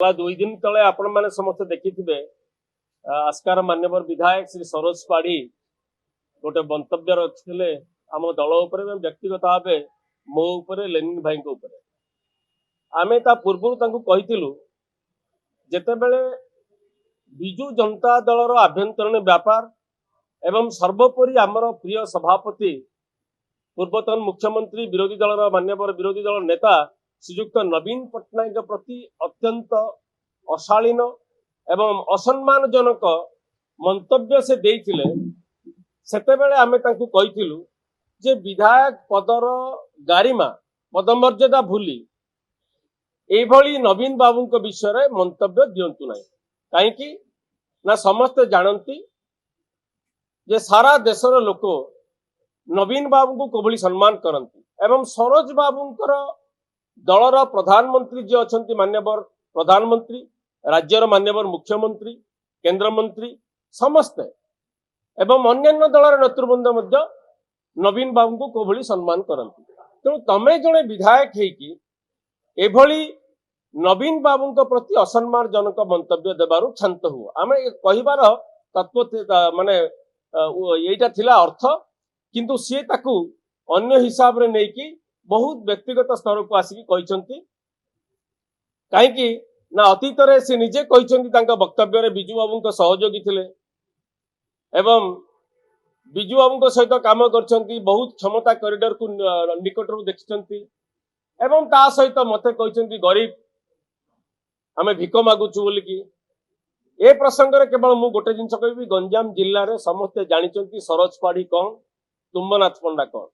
दुई दिन तले आपण मैंने समस्त देखी आस्कार मान्यवर विधायक श्री सरोज पाढ़ी गोटे मंतव्य रखिले आम दल उपर व्यक्तिगत भाव मो उपर लेनिन भाई आमे ता पूर्व कहीलु जेतेबेले बिजु जनता दलर आभ्यंतरीण व्यापार एवं सर्वोपरि आमर प्रिय सभापति पूर्वतन मुख्यमंत्री विरोधी दलर मान्यवर विरोधी दल नेता श्रीयुक्त नवीन पट्टनायक प्रति अत्यंत अशालीन एवं असम्मानजनक मंतव्य से देइथिले सेतेबेले आमे तांकु कहिथिलु जे विधायक पदर गारिमा पदमर्यादा भूली एभली नवीन बाबू विषय रे मंतव्य दियंतु नाही काहेकि ना समस्त जानती जे सारा देशर लोक नवीन बाबू को कोभली सम्मान करती एवं सरोज बाबूंकर दलर प्रधानमंत्री जे अछंती मान्यवर प्रधानमंत्री राज्यर मान्यवर मुख्यमंत्री केंद्र मंत्री समस्ते एवं अन्य दलर नेतृवृंद मध्य नवीन बाबू को कोभली सम्मान करती तेणु तमे जड़े विधायक हेकी एभली नवीन बाबू प्रति असम्मानजनक मंतव्य देबारु क्षांत हुआ आम कहिबार तत्व माने एटा थिला अर्थ किंतु सी ताकू अन्य हिसाब रे नेकी बहुत व्यक्तिगत स्तर को आसिक कहिसंती काहेकि ना अतीत रे से निजे कहिसंती तांका वक्तव्य रे बिजू बाबू सहयोगी थिले एवं बिजू बाबू सहित काम करछंती बहुत क्षमता कॉरिडोर को निकटरू देखिसंती एवं ता सहित मते कहिसंती गरीब आमे भिक मागुछु बोली कि ए प्रसंग रे केवल मु गोटे जिंस कहबी गंजाम जिल्ला रे समस्त जानिचंती सरोज पाढ़ी कौन तुम्बनाथ पंडा कौन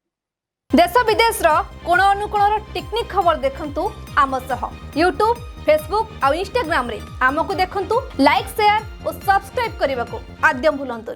देश विदेश रो कोण अनुकोण टेक्निक खबर देखंतु आम सह यूट्यूब फेसबुक और इंस्टाग्राम रे आमको देखंतु लाइक शेयर और सब्सक्राइब करने को आद्यम भूलंतु।